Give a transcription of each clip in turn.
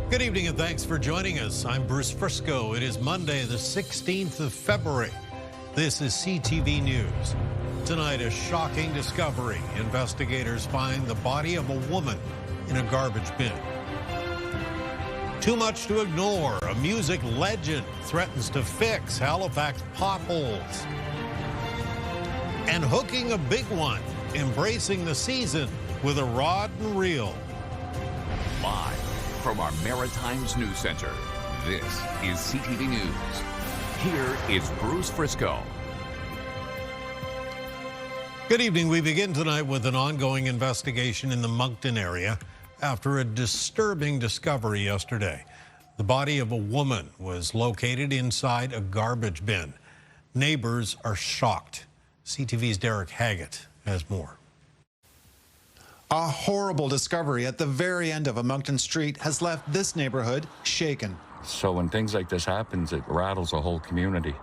Good evening and thanks for joining us. I'm Bruce Frisco. It is Monday, the 16th of February. This is CTV News. Tonight, a shocking discovery. Investigators find the body of a woman in a garbage bin. Too much to ignore. A music legend threatens to fix Halifax potholes. And hooking a big one, embracing the season with a rod and reel. Live from our Maritime's News Center, this is CTV News. Here is Bruce Frisco. Good evening. We begin tonight with an ongoing investigation in the Moncton area after a disturbing discovery yesterday. The body of a woman was located inside a garbage bin. Neighbors are shocked. CTV's Derek Haggett has more. A horrible discovery at the very end of a Moncton street has left this neighborhood shaken. So when things like this happens, it rattles a whole community.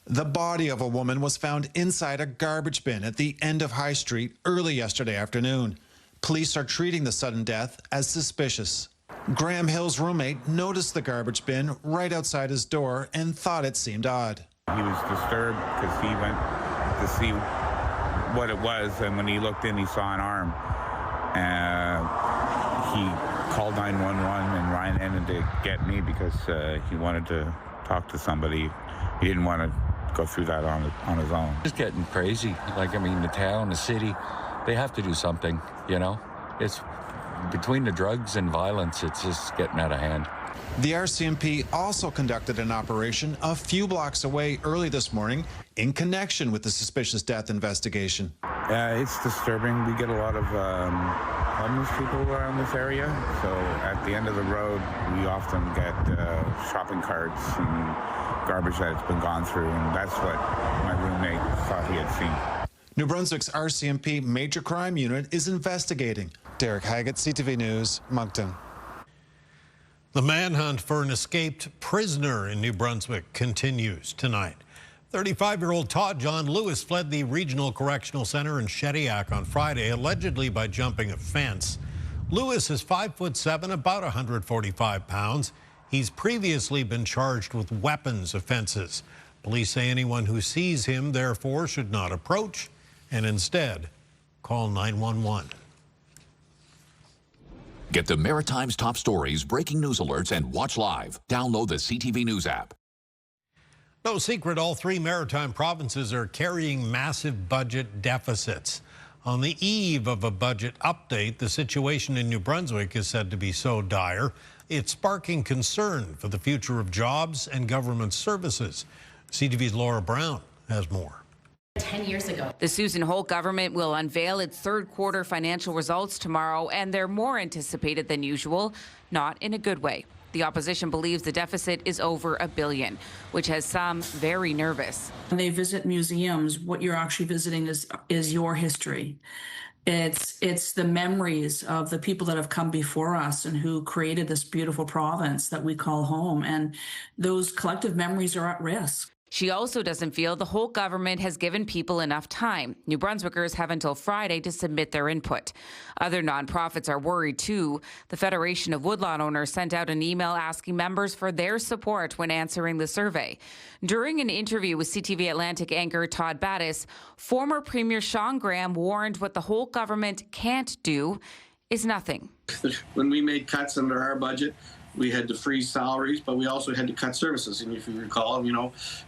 The body of a woman was found inside a garbage bin at the end of High Street early yesterday afternoon. Police are treating the sudden death as suspicious. Graham Hill's roommate noticed the garbage bin right outside his door and thought it seemed odd. He was disturbed because he went to see what it was, and when he looked in, he saw an arm. He called 911 and ran in to get me because he wanted to talk to somebody. He didn't want to go through that on his own. It's getting crazy. Like, I mean, the town, the city, they have to do something, you know? It's between the drugs and violence, it's just getting out of hand. The RCMP also conducted an operation a few blocks away early this morning in connection with the suspicious death investigation. It's disturbing. We get a lot of homeless people around this area. So at the end of the road, we often get shopping carts and garbage that's been gone through, and that's what my roommate thought he had seen. New Brunswick's RCMP Major Crime Unit is investigating. Derek Haggett, CTV News, Moncton. The manhunt for an escaped prisoner in New Brunswick continues tonight. 35-year-old Todd John Lewis fled the Regional Correctional Center in Shediac on Friday, allegedly by jumping a fence. Lewis is 5'7", about 145 pounds. He's previously been charged with weapons offenses. Police say anyone who sees him, therefore, should not approach and instead call 911. Get the Maritime's top stories, breaking news alerts, and watch live. Download the CTV News app. No secret, all three Maritime provinces are carrying massive budget deficits. On the eve of a budget update, the situation in New Brunswick is said to be so dire, it's sparking concern for the future of jobs and government services. CTV's Laura Brown has more. 10 years ago. The Susan Holt government will unveil its third quarter financial results tomorrow, and they're more anticipated than usual, not in a good way. The opposition believes the deficit is over $1 billion, which has some very nervous. When they visit museums, what you're actually visiting is your history. It's the memories of the people that have come before us and who created this beautiful province that we call home, and those collective memories are at risk. She also doesn't feel the whole government has given people enough time. New Brunswickers have until Friday to submit their input. Other nonprofits are worried too. The Federation of Woodlawn Owners sent out an email asking members for their support when answering the survey. During an interview with CTV Atlantic anchor Todd Battis, former Premier Sean Graham warned what the whole government can't do is nothing. When we made cuts under our budget, we had to freeze salaries, but we also had to cut services. And if you recall,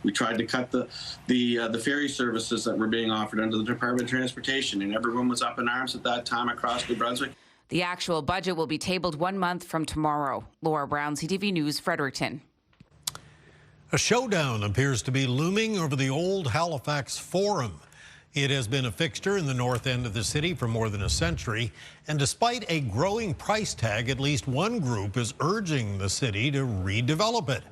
we tried to cut the ferry services that were being offered under the Department of Transportation, and everyone was up in arms at that time across New Brunswick. The actual budget will be tabled 1 month from tomorrow. Laura Brown, CTV News, Fredericton. A showdown appears to be looming over the old Halifax Forum. It has been a fixture in the north end of the city for more than a century, and despite a growing price tag, at least one group is urging the city to redevelop it.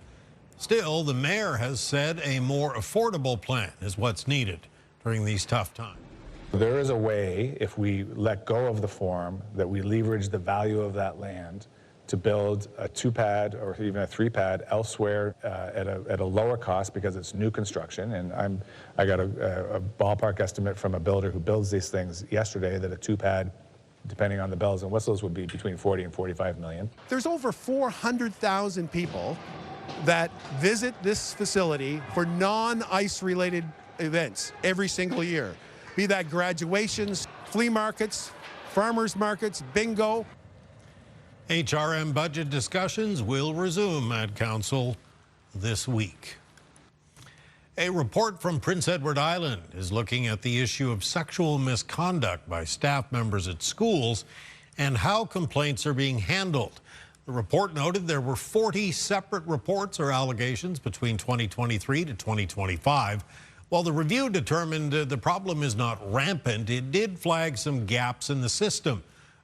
Still, the mayor has said a more affordable plan is what's needed during these tough times. There is a way, if we let go of the Forum, that we leverage the value of that land to build a 2-pad or even a 3-pad elsewhere at a lower cost because it's new construction. And I got a ballpark estimate from a builder who builds these things yesterday that a 2-pad depending on the bells and whistles, would be between 40 and 45 million. There's over 400,000 people that visit this facility for non-ice related events every single year, be that graduations, flea markets, farmers markets, bingo. HRM budget discussions will resume at Council this week. A report from Prince Edward Island is looking at the issue of sexual misconduct by staff members at schools and how complaints are being handled. The report noted there were 40 separate reports or allegations between 2023 to 2025. While the review determined the problem is not rampant, it did flag some gaps in the system.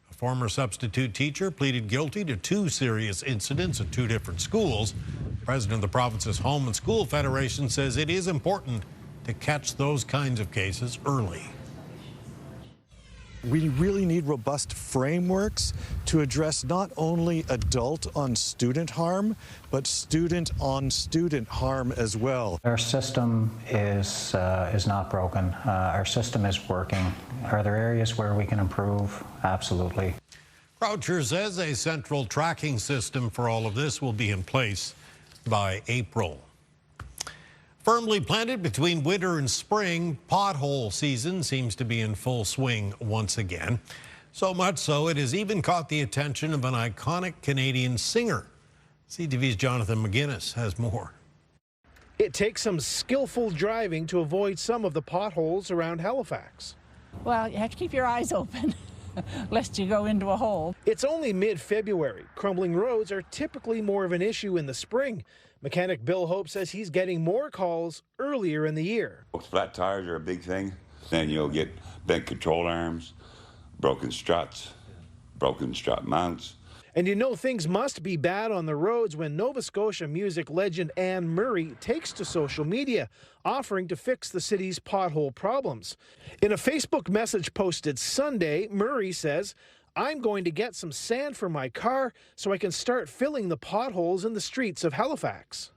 A former substitute teacher pleaded guilty to 2 serious incidents at 2 different schools. The president of the province's Home and School Federation says it is important to catch those kinds of cases early. We really need robust frameworks to address not only adult-on-student harm, but student-on-student harm as well. Our system is not broken. Our system is working. Are there areas where we can improve? Absolutely. Croucher says a central tracking system for all of this will be in place by April. Firmly planted between winter and spring, pothole season seems to be in full swing once again. So much so it has even caught the attention of an iconic Canadian singer. CTV's Jonathan McGuinness has more. It takes some skillful driving to avoid some of the potholes around Halifax. Well, you have to keep your eyes open, lest you go into a hole. It's only mid-February. Crumbling roads are typically more of an issue in the spring. Mechanic Bill Hope says he's getting more calls earlier in the year. Flat tires are a big thing. Then you'll get bent control arms, broken struts, broken strut mounts. And you know things must be bad on the roads when Nova Scotia music legend Anne Murray takes to social media, offering to fix the city's pothole problems. In a Facebook message posted Sunday, Murray says, "I'm going to get some sand for my car so I can start filling the potholes in the streets of Halifax."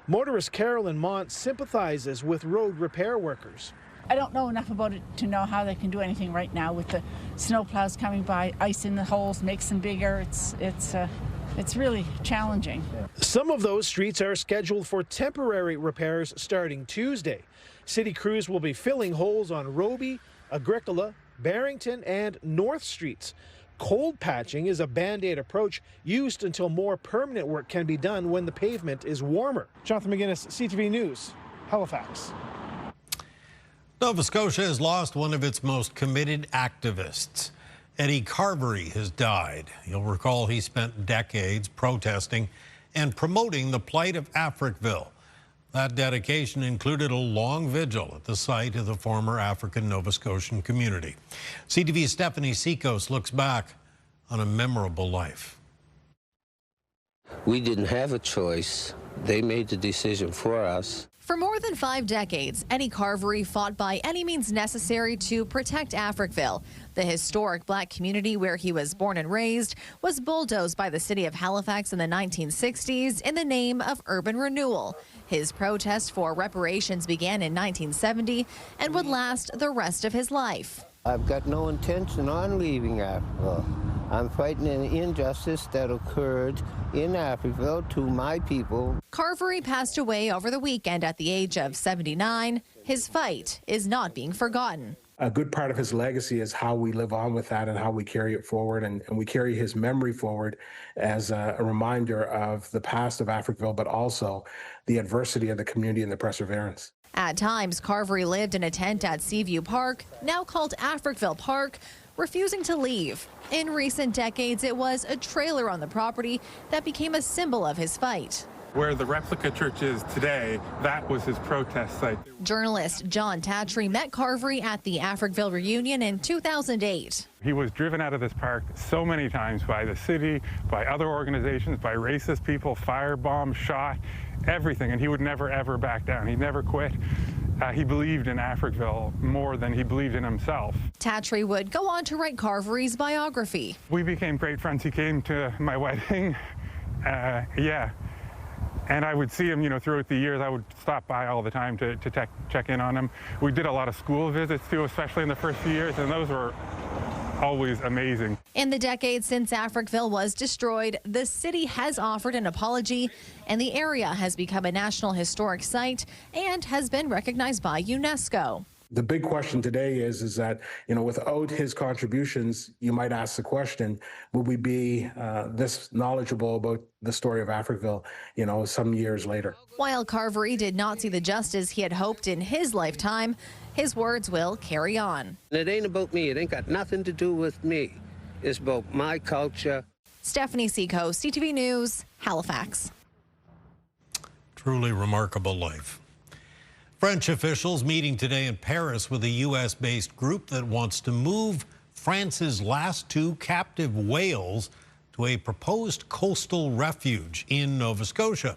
Motorist Carolyn Mont sympathizes with road repair workers. I don't know enough about it to know how they can do anything right now with the snowplows coming by. Ice in the holes makes them bigger. It's really challenging. Some of those streets are scheduled for temporary repairs starting Tuesday. City crews will be filling holes on Roby, Agricola, Barrington and North Streets. Cold patching is a Band-Aid approach used until more permanent work can be done when the pavement is warmer. Jonathan McGuinness, CTV News, Halifax. Nova Scotia has lost one of its most committed activists. Eddie Carvery has died. You'll recall he spent decades protesting and promoting the plight of Africville. That dedication included a long vigil at the site of the former African Nova Scotian community. CTV's Stephanie Sikos looks back on a memorable life. We didn't have a choice. They made the decision for us. For more than 5 decades, Eddie Carvery fought by any means necessary to protect Africville. The historic black community where he was born and raised was bulldozed by the city of Halifax in the 1960s in the name of urban renewal. His protest for reparations began in 1970 and would last the rest of his life. I've got no intention on leaving Africville. I'm fighting an injustice that occurred in Africville to my people. Carvery passed away over the weekend at the age of 79. His fight is not being forgotten. A good part of his legacy is how we live on with that and how we carry it forward. And we carry his memory forward as a reminder of the past of Africville, but also the adversity of the community and the perseverance. At times, Carvery lived in a tent at Seaview Park, now called Africville Park, refusing to leave. In recent decades, it was a trailer on the property that became a symbol of his fight. Where the replica church is today, that was his protest site. Journalist John Tatry met Carvery at the Africville reunion in 2008. He was driven out of this park so many times by the city, by other organizations, by racist people, firebombed, shot, everything, and he would never, ever back down. He never quit. He believed in Africville more than he believed in himself. Tatry would go on to write Carvery's biography. We became great friends. He came to my wedding. And I would see him, throughout the years. I would stop by all the time to check in on him. We did a lot of school visits, too, especially in the first few years, and those were always amazing. In the decades since Africville was destroyed, the city has offered an apology, and the area has become a National Historic Site and has been recognized by UNESCO. The big question today is that, without his contributions, you might ask the question, would we be this knowledgeable about the story of Africville, some years later? While Carvery did not see the justice he had hoped in his lifetime, his words will carry on. It ain't about me. It ain't got nothing to do with me. It's about my culture. Stephanie Seco, CTV News, Halifax. Truly remarkable life. French officials meeting today in Paris with a U.S.-based group that wants to move France's last 2 captive whales to a proposed coastal refuge in Nova Scotia.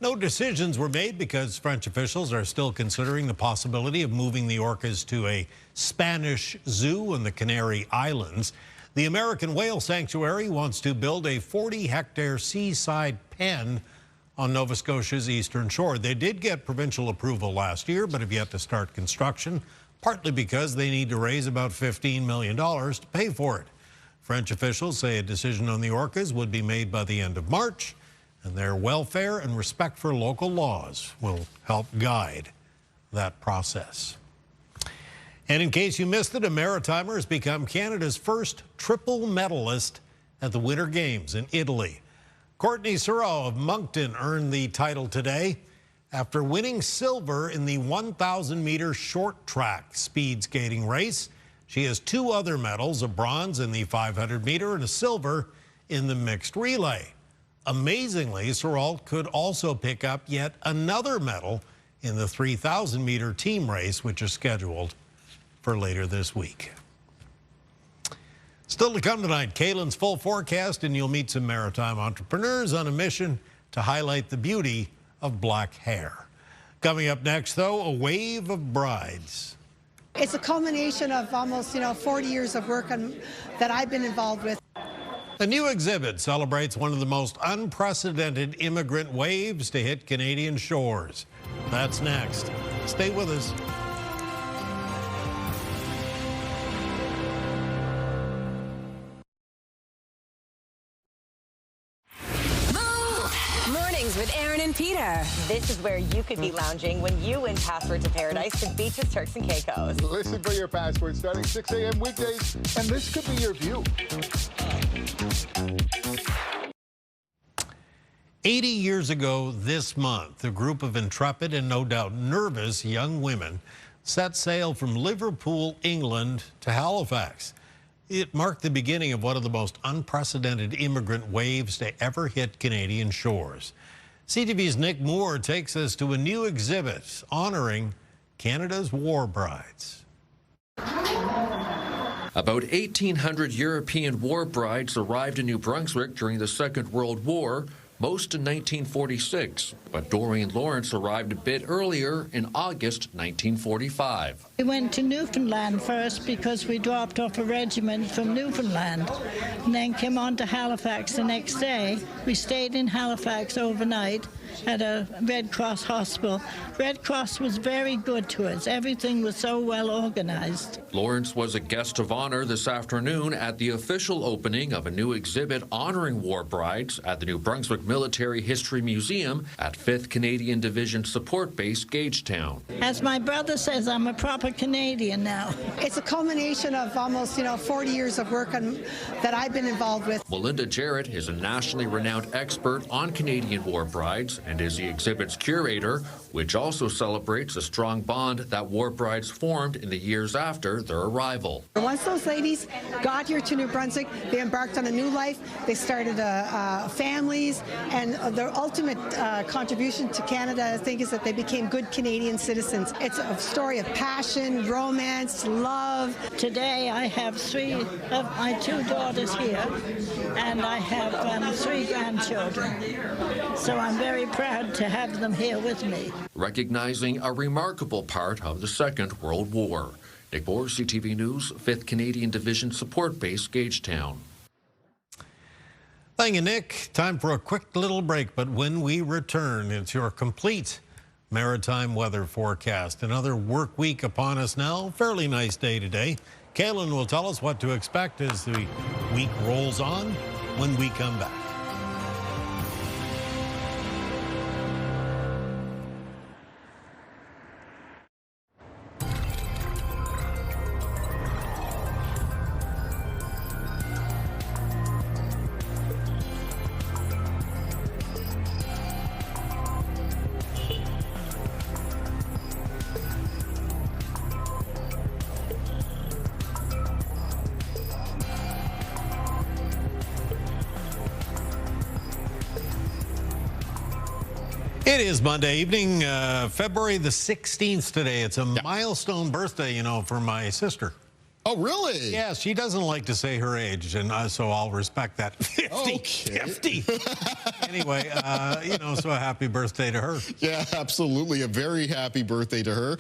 No decisions were made because French officials are still considering the possibility of moving the orcas to a Spanish zoo in the Canary Islands. The American Whale Sanctuary wants to build a 40-hectare seaside pen on Nova Scotia's eastern shore. They did get provincial approval last year, but have yet to start construction, partly because they need to raise about $15 million to pay for it. French officials say a decision on the orcas would be made by the end of March, and their welfare and respect for local laws will help guide that process. And in case you missed it, a Maritimer has become Canada's first triple medalist at the Winter Games in Italy. Courtney Sereau of Moncton earned the title today after winning silver in the 1,000-meter short track speed skating race. She has 2 other medals, a bronze in the 500-meter and a silver in the mixed relay. Amazingly, Sereau could also pick up yet another medal in the 3,000-meter team race, which is scheduled for later this week. Still to come tonight, Kaylin's full forecast, and you'll meet some maritime entrepreneurs on a mission to highlight the beauty of black hair. Coming up next, though, a wave of brides. It's a culmination of almost, 40 years of work that I've been involved with. A new exhibit celebrates one of the most unprecedented immigrant waves to hit Canadian shores. That's next. Stay with us. With Aaron and Peter. This is where you could be lounging when you win Password to Paradise to Beaches, Turks, and Caicos. Listen for your password starting 6 a.m. weekdays, and this could be your view. 80 years ago this month, a group of intrepid and no doubt nervous young women set sail from Liverpool, England to Halifax. It marked the beginning of one of the most unprecedented immigrant waves to ever hit Canadian shores. CTV's Nick Moore takes us to a new exhibit honoring Canada's war brides. About 1,800 European war brides arrived in New Brunswick during the Second World War, most in 1946. But Doreen Lawrence arrived a bit earlier in August 1945. We went to Newfoundland first because we dropped off a regiment from Newfoundland and then came on to Halifax the next day. We stayed in Halifax overnight at a Red Cross hospital. Red Cross was very good to us. Everything was so well organized. Lawrence was a guest of honor this afternoon at the official opening of a new exhibit honoring war brides at the New Brunswick Military History Museum at 5th Canadian Division Support Base, Gagetown. As my brother says, I'm a proper Canadian now. It's a culmination of almost, 40 years of work that I've been involved with. Melinda Jarrett is a nationally renowned expert on Canadian war brides and is the exhibit's curator, which also celebrates the strong bond that war brides formed in the years after their arrival. Once those ladies got here to New Brunswick, they embarked on a new life. They started families, and their ultimate contribution to Canada, I think, is that they became good Canadian citizens. It's a story of passion, romance, love. Today I have 3 of my 2 daughters here, and I have 3 grandchildren. So I'm very proud to have them here with me. Recognizing a remarkable part of the Second World War. Nick Moore, CTV News, 5th Canadian Division Support Base, Gagetown. Thank you, Nick. Time for a quick little break, but when we return, it's your complete maritime weather forecast. Another work week upon us now. Fairly nice day today. Kaylin will tell us what to expect as the week rolls on when we come back. It is Monday evening, February the 16th today. It's a milestone birthday, you know, for my sister. Oh, really? Yeah, she doesn't like to say her age, and so I'll respect that. 50. Okay. 50. Anyway, you know, so a happy birthday to her. Yeah, absolutely. A very happy birthday to her.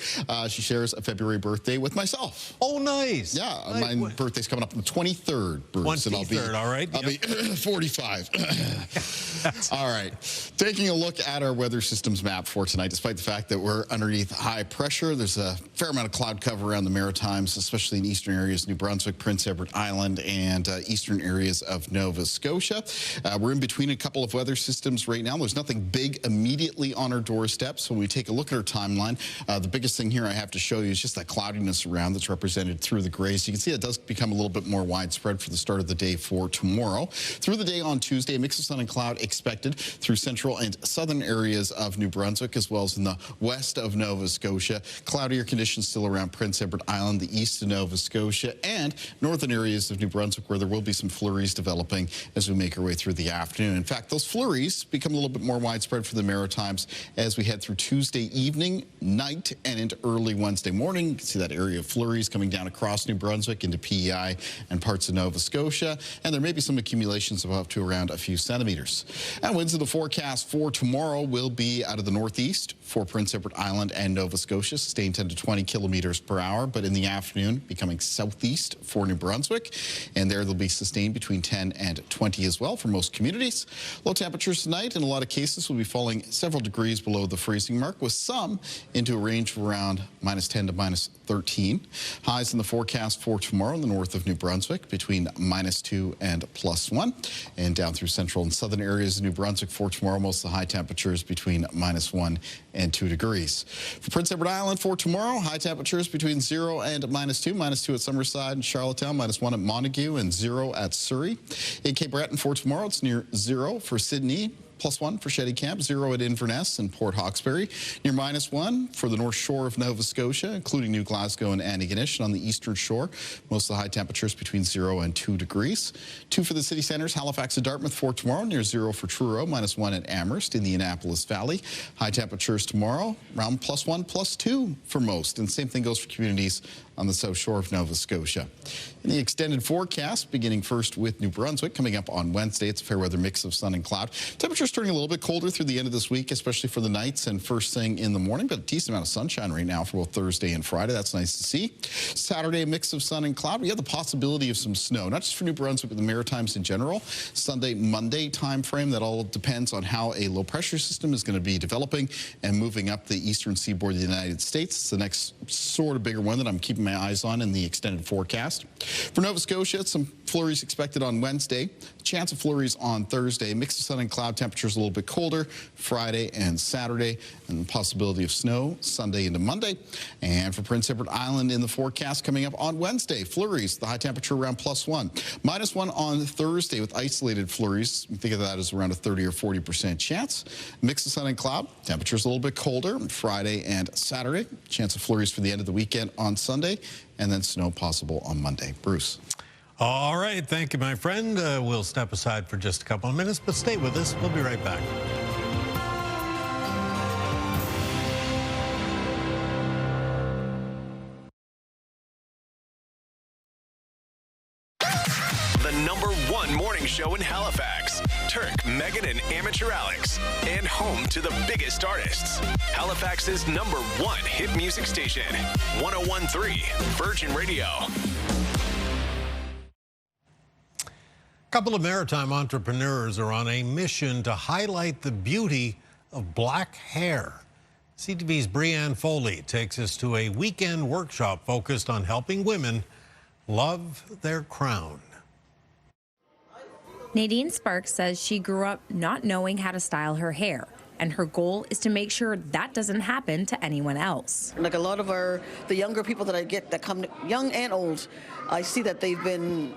She shares a February birthday with myself. Oh, nice. Yeah, my birthday's coming up on the 23rd, Bruce. 23rd, all right. I'll be 45. All right. Taking a look at our weather systems map for tonight, despite the fact that we're underneath high pressure, there's a fair amount of cloud cover around the Maritimes, especially in eastern areas, New Brunswick, Prince Edward Island, and eastern areas of Nova Scotia. We're in between a couple of weather systems right now. There's nothing big immediately on our doorstep. So when we take a look at our timeline, the biggest thing here I have to show you is just that cloudiness around that's represented through the grays. You can see it does become a little bit more widespread for the start of the day for tomorrow. Through the day on Tuesday, a mix of sun and cloud expected through central and southern areas of New Brunswick, as well as in the west of Nova Scotia. Cloudier conditions still around Prince Edward Island, the east of Nova Scotia, and northern areas of New Brunswick, where there will be some flurries developing as we make our way through the afternoon. In fact, those flurries become a little bit more widespread for the Maritimes as we head through Tuesday evening, night, and into early Wednesday morning. You can see that area of flurries coming down across New Brunswick into PEI and parts of Nova Scotia, and there may be some accumulations of up to around a few centimeters. And winds in the forecast for tomorrow will be out of the northeast for Prince Edward Island and Nova Scotia, sustained 10 to 20 kilometers per hour, but in the afternoon becoming southeast for New Brunswick, and there they'll be sustained between 10 and 20 as well for most communities. Low temperatures tonight in a lot of cases will be falling several degrees below the freezing mark, with some into a range of around -10 to -13. Highs in the forecast for tomorrow in the north of New Brunswick between -2 and +1, and down through central and southern areas of New Brunswick for tomorrow, most of the high temperatures between -1 and 2 degrees. For Prince Edward Island for tomorrow, high temperatures between 0 and -2, -2 at Summerside and Charlottetown, -1 at Montague, and 0 at Surrey. In Cape Breton for tomorrow, it's near 0 for Sydney, +1 for Shetty Camp, 0 at Inverness and Port Hawkesbury, near -1 for the north shore of Nova Scotia, including New Glasgow and Antigonish. And on the eastern shore, most of the high temperatures between 0 and 2 degrees. 2 for the city centres, Halifax and Dartmouth for tomorrow, near 0 for Truro, -1 at Amherst in the Annapolis Valley. High temperatures tomorrow, around +1, +2 for most. And same thing goes for communities on the south shore of Nova Scotia. In the extended forecast, beginning first with New Brunswick, coming up on Wednesday, it's a fair weather mix of sun and cloud. Temperatures turning a little bit colder through the end of this week, especially for the nights and first thing in the morning, but a decent amount of sunshine right now for both Thursday and Friday. That's nice to see. Saturday, a mix of sun and cloud. We have the possibility of some snow, not just for New Brunswick, but the Maritimes in general. Sunday, Monday time frame, that all depends on how a low pressure system is going to be developing and moving up the eastern seaboard of the United States. It's the next sort of bigger one that I'm keeping my eyes on in the extended forecast. For Nova Scotia, some flurries expected on Wednesday. Chance of flurries on Thursday. Mix of sun and cloud, temperatures a little bit colder Friday and Saturday, and the possibility of snow Sunday into Monday. And for Prince Edward Island in the forecast coming up on Wednesday, flurries, the high temperature around +1. -1 on Thursday with isolated flurries. You think of that as around a 30 or 40% chance. Mix of sun and cloud, temperatures a little bit colder Friday and Saturday. Chance of flurries for the end of the weekend on Sunday, and then snow possible on Monday. Bruce. All right, thank you, my friend. We'll step aside for just a couple of minutes, but stay with us. We'll be right back. The #1 morning show in Halifax. Turk, Megan, and Amateur Alex. And home to the biggest artists. Halifax's #1 hit music station. 101.3 Virgin Radio. A couple of maritime entrepreneurs are on a mission to highlight the beauty of black hair. CTV's Brianne Foley takes us to a weekend workshop focused on helping women love their crown. Nadine Sparks says she grew up not knowing how to style her hair, and her goal is to make sure that doesn't happen to anyone else. Like a lot of the younger people that I get that come, young and old, I see that they've been,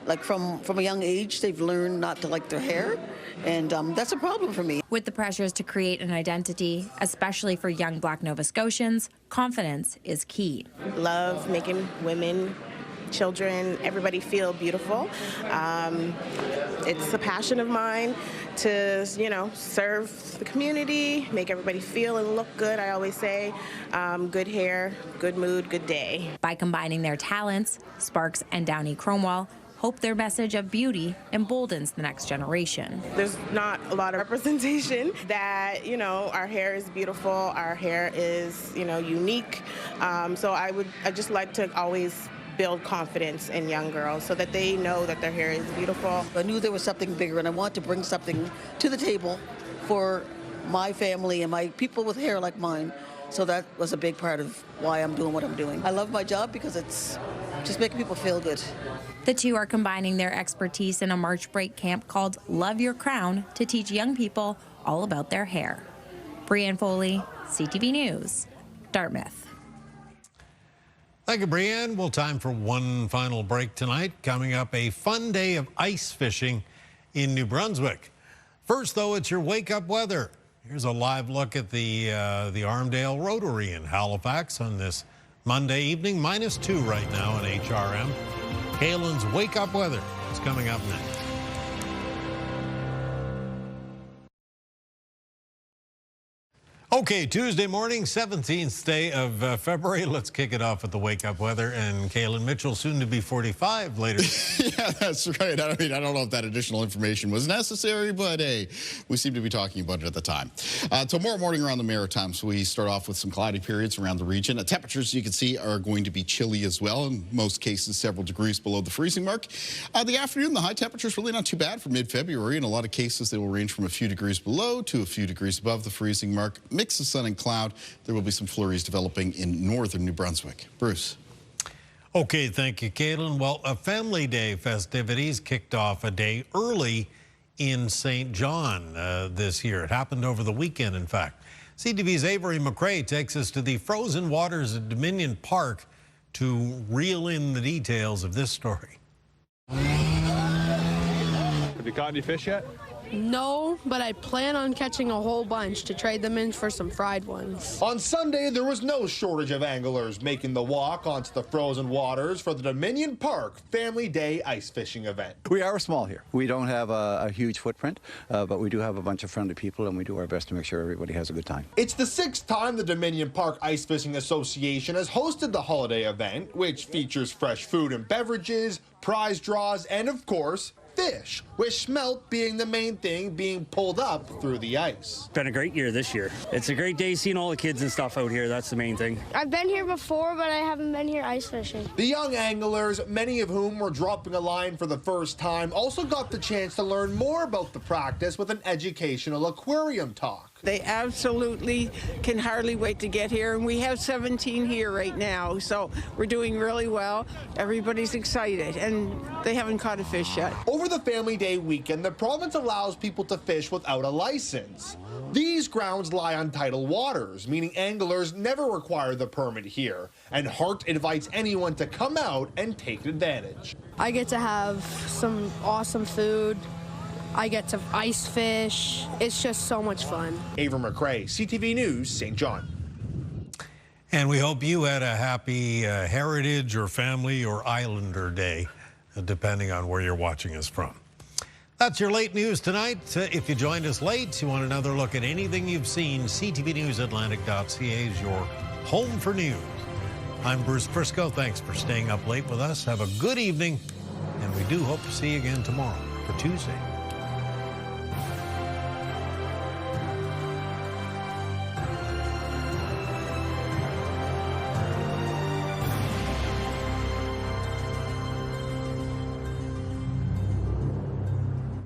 like from a young age, they've learned not to like their hair, and that's a problem for me. With the pressures to create an identity, especially for young Black Nova Scotians, confidence is key. Love making women, children, everybody feel beautiful. It's a passion of mine to, serve the community, make everybody feel and look good. I always say, good hair, good mood, good day. By combining their talents, Sparks and Downey Cromwell hope their message of beauty emboldens the next generation. There's not a lot of representation that, our hair is beautiful, our hair is, unique. So I just like to always build confidence in young girls so that they know that their hair is beautiful. I knew there was something bigger, and I want to bring something to the table for my family and my people with hair like mine. So that was a big part of why I'm doing what I'm doing. I love my job because it's just making people feel good. The two are combining their expertise in a March break camp called Love Your Crown to teach young people all about their hair. Brianne Foley, CTV News, Dartmouth. Thank you, Brianne. Well, time for one final break tonight. Coming up, a fun day of ice fishing in New Brunswick. First, though, it's your wake-up weather. Here's a live look at the Armdale Rotary in Halifax on this Monday evening. -2 right now in HRM. Kalen's wake-up weather is coming up next. Okay, Tuesday morning, 17th day of February. Let's kick it off with the wake-up weather. And Kalen Mitchell, soon to be 45 later. Yeah, that's right. I don't know if that additional information was necessary, but hey, we seem to be talking about it at the time. Tomorrow morning around the Maritime, so we start off with some cloudy periods around the region. Temperatures, you can see, are going to be chilly as well. In most cases, several degrees below the freezing mark. The afternoon, the high temperatures really not too bad for mid-February. In a lot of cases, they will range from a few degrees below to a few degrees above the freezing mark. Mix of sun and cloud. There will be some flurries developing in northern New Brunswick. Bruce. Okay, thank you, Caitlin. Well, a Family Day festivities kicked off a day early in St. John this year. It happened over the weekend, in fact. CTV's Avery McRae takes us to the frozen waters at Dominion Park to reel in the details of this story. Have you caught any fish yet? No, but I plan on catching a whole bunch to trade them in for some fried ones. On Sunday, there was no shortage of anglers making the walk onto the frozen waters for the Dominion Park Family Day ice fishing event. We are small here. We don't have a huge footprint, but we do have a bunch of friendly people, and we do our best to make sure everybody has a good time. It's the 6th time the Dominion Park Ice Fishing Association has hosted the holiday event, which features fresh food and beverages, prize draws, and of course, fish, with smelt being the main thing being pulled up through the ice. It's been a great year this year. It's a great day seeing all the kids and stuff out here. That's the main thing. I've been here before, but I haven't been here ice fishing. The young anglers, many of whom were dropping a line for the first time, also got the chance to learn more about the practice with an educational aquarium talk. They absolutely can hardly wait to get here, and we have 17 here right now, so we're doing really well. Everybody's excited, and they haven't caught a fish yet. Over the Family Day weekend, the province allows people to fish without a license. These grounds lie on tidal waters, meaning anglers never require the permit here, and Hart invites anyone to come out and take advantage. I get to have some awesome food. I get to ice fish. It's just so much fun. Avery McRae, CTV News, St. John. And we hope you had a happy Heritage or Family or Islander Day, depending on where you're watching us from. That's your late news tonight. If you joined us late, you want another look at anything you've seen, ctvnewsatlantic.ca is your home for news. I'm Bruce Frisco. Thanks for staying up late with us. Have a good evening, and we do hope to see you again tomorrow for Tuesday.